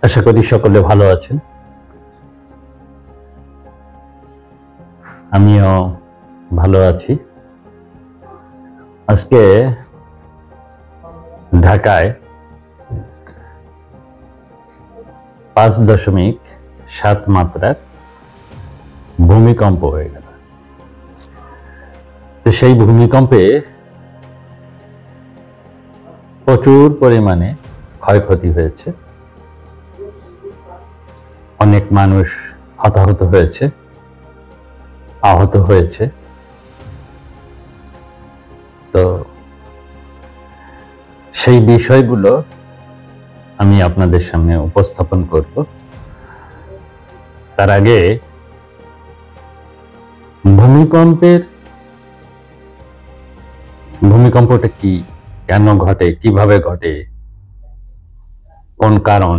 আশা করি সকলে ভালো আছেন। আমিও ভালো আছি। আজকে ঢাকায় 5.7 মাত্রার ভূমিকম্প হয়ে গেল। তো সেই ভূমিকম্পে প্রচুর পরিমাণে ক্ষয়ক্ষতি হয়েছে, অনেক মানুষ হতাহত হয়েছে, আহত হয়েছে। তো সেই বিষয়গুলো আমি আপনাদের সামনে উপস্থাপন করব। তার আগে ভূমিকম্পটা কি, কেন ঘটে, কিভাবে ঘটে, কোন কারণ,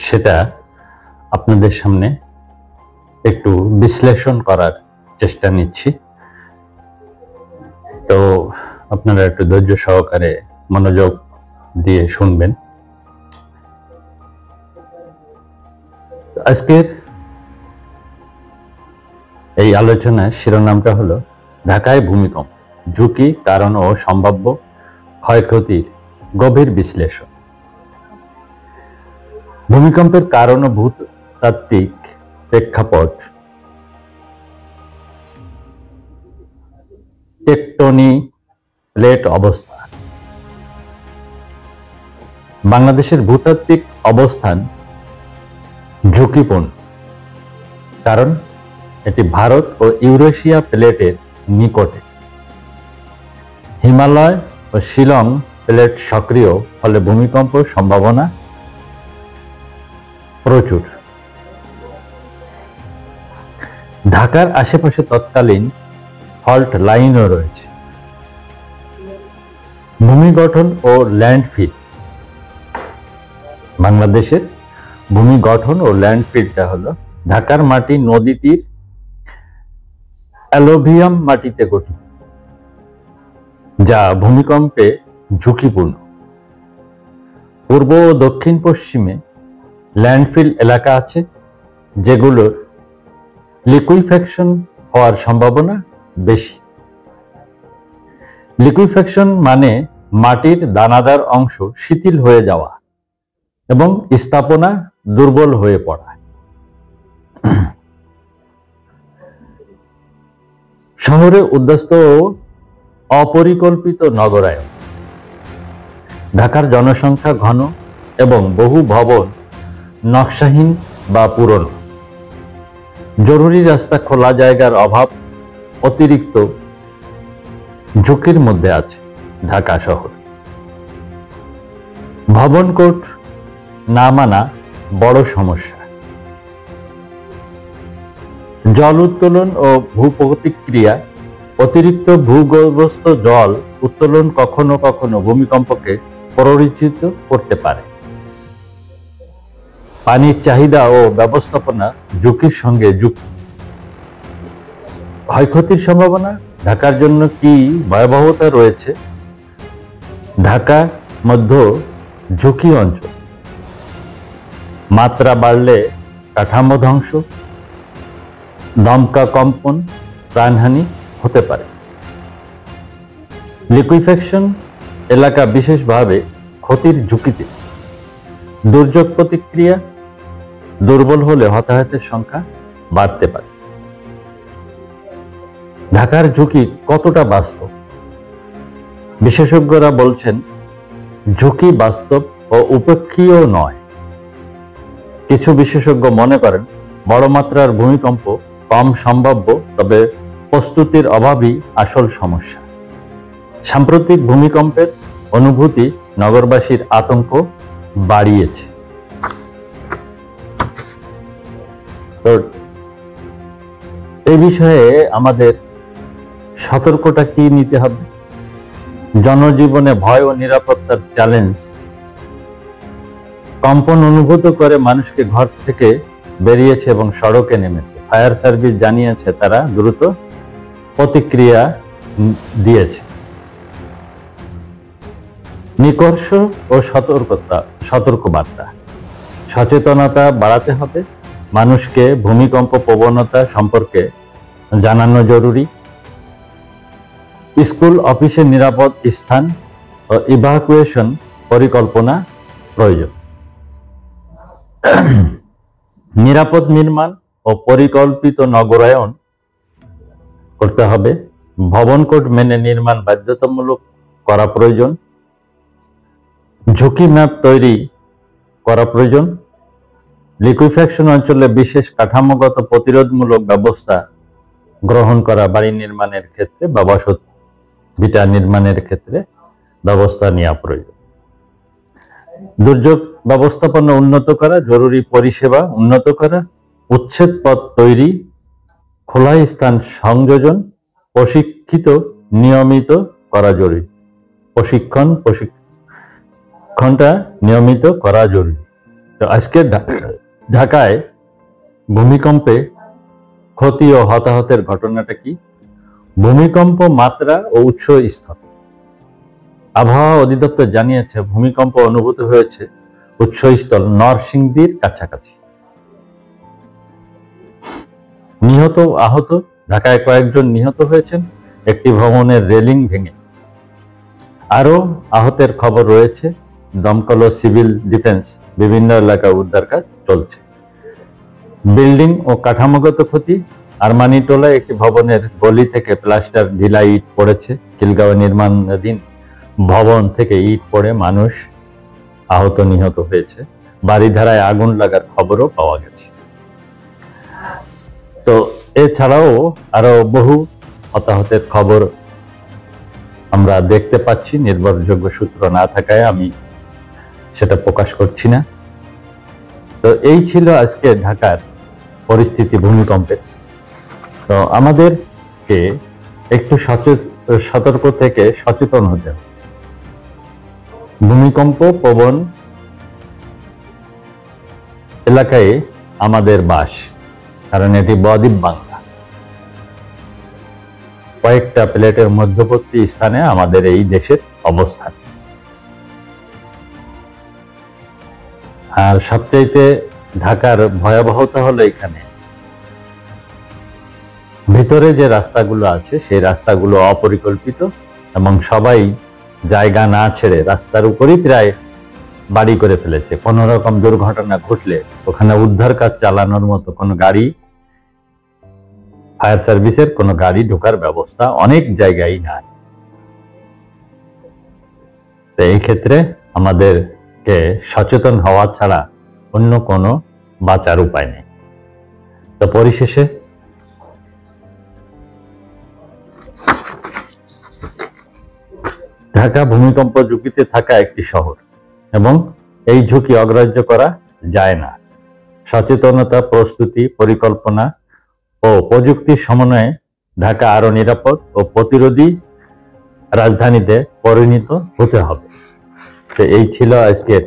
সেটা আপনাদের সামনে একটু বিশ্লেষণ করার চেষ্টা নিচ্ছি। তো আপনারা একটু ধৈর্য সহকারে মনোযোগ দিয়ে শুনবেন। আজকের এই আলোচনার শিরোনামটা হলো ঢাকায় ভূমিকম্প, ঝুঁকি, কারণ ও সম্ভাব্য ক্ষয়ক্ষতির গভীর বিশ্লেষণ। ভূমিকম্পের কারণ ও ভূতাত্ত্বিক প্রেক্ষাপট, টেকটনিক প্লেট অবস্থা। বাংলাদেশের ভূতাত্ত্বিক অবস্থান ঝুঁকিপূর্ণ, কারণ এটি ভারত ও ইউরেশিয়া প্লেটের নিকটে। হিমালয় ও শিলং প্লেট সক্রিয়, ফলে ভূমিকম্প সম্ভাবনা প্রচুর। ঢাকার আশেপাশে তৎকালীন ফল্ট লাইনও রয়েছে। ভূমি গঠন ও ল্যান্ডফিল। বাংলাদেশের ভূমি গঠন ও ল্যান্ডফিলটা হলো ঢাকার মাটি নদী তীর অ্যালুভিয়াম মাটিতে গঠিত, যা ভূমিকম্পে ঝুঁকিপূর্ণ। পূর্ব ও দক্ষিণ পশ্চিমে ল্যান্ডফিল এলাকা আছে, যেগুলোর লিকুইফ্যাকশন হওয়ার সম্ভাবনা বেশি। লিকুইফ্যাকশন মানে মাটির দানাদার অংশ শিথিল হয়ে যাওয়া এবং স্থাপনা দুর্বল হয়ে পড়া। শহরে উদ্বাস্তু ও অপরিকল্পিত নগরায়ন। ঢাকার জনসংখ্যা ঘন এবং বহু ভবন নকশাহীন বা পুরনো। জরুরি রাস্তা, খোলা জায়গার অভাব অতিরিক্ত ঝুঁকির মধ্যে আছে ঢাকা শহর। ভবন কোড না মানা বড় সমস্যা। জল উত্তোলন ও ভূপ্রতিক্রিয়া। অতিরিক্ত ভূগর্ভস্থ জল উত্তোলন কখনো কখনো ভূমিকম্পকে প্ররোচিত করতে পারে। পানির চাহিদা ও ব্যবস্থাপনা ঝুঁকির সঙ্গে যুক্ত। ক্ষয়ক্ষতির সম্ভাবনা। ঢাকার জন্য কি ভয়াবহতা রয়েছে? ঢাকা মধ্য ঝুঁকি অঞ্চল। মাত্রা বাড়লে কাঠামো ধ্বংস, দমকা কম্পন, প্রাণহানি হতে পারে। লিকুইফ্যাকশন এলাকা বিশেষভাবে ক্ষতির ঝুঁকিতে। দুর্যোগ প্রতিক্রিয়া। দুর্বল হলে হতাহতের সংখ্যা বাড়তে পারে। ঢাকার ঝুঁকি কতটা বাস্তব? বিশেষজ্ঞরা বলছেন ঝুঁকি বাস্তব ও উপেক্ষীয় নয়। কিছু বিশেষজ্ঞ মনে করেন বড় মাত্রার ভূমিকম্প কম সম্ভাব্য, তবে প্রস্তুতির অভাবই আসল সমস্যা। সাম্প্রতিক ভূমিকম্পের অনুভূতি নগরবাসীর আতঙ্ক বাড়িয়েছে। তো এই বিষয়ে আমাদের সতর্কতা কি নিতে হবে? জনজীবনে ভয় ও নিরাপত্তার চ্যালেঞ্জ। কম্পন অনুভূত করে মানুষকে ঘর থেকে বেরিয়েছে এবং সড়কে নেমেছে। ফায়ার সার্ভিস জানিয়েছে তারা দ্রুত প্রতিক্রিয়া দিয়েছে। নিকর্ষ ও সতর্কবার্তা। সচেতনতা বাড়াতে হবে, মানুষকে ভূমিকম্প প্রবণতা সম্পর্কে জানানো জরুরি। স্কুল অফিসের নিরাপদ স্থান ও ইভাকুয়েশন পরিকল্পনা প্রয়োজন। নিরাপদ নির্মাণ ও পরিকল্পিত নগরায়ন করতে হবে। ভবন কোড মেনে নির্মাণ বাধ্যতামূলক করা প্রয়োজন। ঝুঁকি ম্যাপ তৈরি করা প্রয়োজন। লিকুইফ্যাকশন অঞ্চলে বিশেষ কাঠামোগত প্রতিরোধমূলক ব্যবস্থা গ্রহণ করা, বাড়ি নির্মাণের ক্ষেত্রে বা বসত ভিটা নির্মাণের ক্ষেত্রে ব্যবস্থা নেওয়া প্রয়োজন। দুর্যোগ ব্যবস্থাপনা উন্নত করা, জরুরি পরিষেবা উন্নত করা, উচ্ছেদ পথ তৈরি, খোলা স্থান সংযোজন, প্রশিক্ষিত নিয়মিত করা জরুরি। প্রশিক্ষণটা নিয়মিত করা জরুরি। তো আজকে ঢাকায় ভূমিকম্পে ক্ষতি ও হতাহতের ঘটনাটা কি? ভূমিকম্প মাত্রা ও উৎস স্থল। আবহাওয়া অধিদপ্তর জানিয়েছে ভূমিকম্প অনুভূত হয়েছে উৎসস্থল নরসিংদীর কাছাকাছি। নিহত আহত, ঢাকায় কয়েকজন নিহত হয়েছেন একটি ভবনের রেলিং ভেঙে। আরো আহতের খবর রয়েছে। দমকল ও সিভিল ডিফেন্স বিভিন্ন এলাকায় উদ্ধার কাজ চলছে। বিল্ডিং ও কাঠামোগত ক্ষতি। আরমানিটোলায় একটি ভবনের গলি থেকে প্লাস্টার ঢিলা ইট পড়েছে। খিলগাঁওয়ে নির্মাণাধীন ভবন থেকে ইট পড়ে মানুষ আহত নিহত হয়েছে। বাড়িধারায় আগুন লাগার খবরও পাওয়া গেছে। তো এছাড়াও আরো বহু হতাহতের খবর আমরা দেখতে পাচ্ছি। নির্ভরযোগ্য সূত্র না থাকায় আমি সেটা প্রকাশ করছি না। তো এই ছিল আজকে ঢাকার পরিস্থিতি ভূমিকম্পের। তো আমাদেরকে একটু সতর্ক থেকে সচেতন হতে হবে। ভূমিকম্প প্রবণ এলাকায় আমাদের বাস, কারণ এটি বদ্বীপ বাংলা। কয়েকটা প্লেটের মধ্যবর্তী স্থানে আমাদের এই দেশের অবস্থান। আর সবচাইতে ঢাকার ভয়াবহতা হলো এখানে ভিতরে যে রাস্তাগুলো আছে সেই রাস্তাগুলো অপরিকল্পিত এবং সবাই জায়গা না ছেড়ে রাস্তার উপরই প্রায় বাড়ি করে ফেলেছে। কোনো রকম দুর্ঘটনা ঘটলে ওখানে উদ্ধার কাজ চালানোর মতো কোনো গাড়ি, ফায়ার সার্ভিসের কোনো গাড়ি ঢোকার ব্যবস্থা অনেক জায়গায় নাই। তো এই ক্ষেত্রে আমাদেরকে সচেতন হওয়া ছাড়া অন্য কোনো বাঁচার উপায় নেই। তো পরিশেষে ঢাকা ভূমিকম্প ঝুঁকিতে থাকা একটি শহর এবং এই ঝুঁকি অগ্রাহ্য করা যায় না। সচেতনতা, প্রস্তুতি, পরিকল্পনা ও প্রযুক্তির সমন্বয়ে ঢাকা আরো নিরাপদ ও প্রতিরোধী রাজধানীতে পরিণত হতে হবে। তো এই ছিল আজকের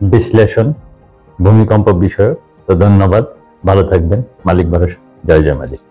বিশ্লেষণ ভূমিকম্প বিষয়ক। তো ধন্যবাদ, ভালো থাকবেন। মালিক ভরসা। জয় জয় মালিক।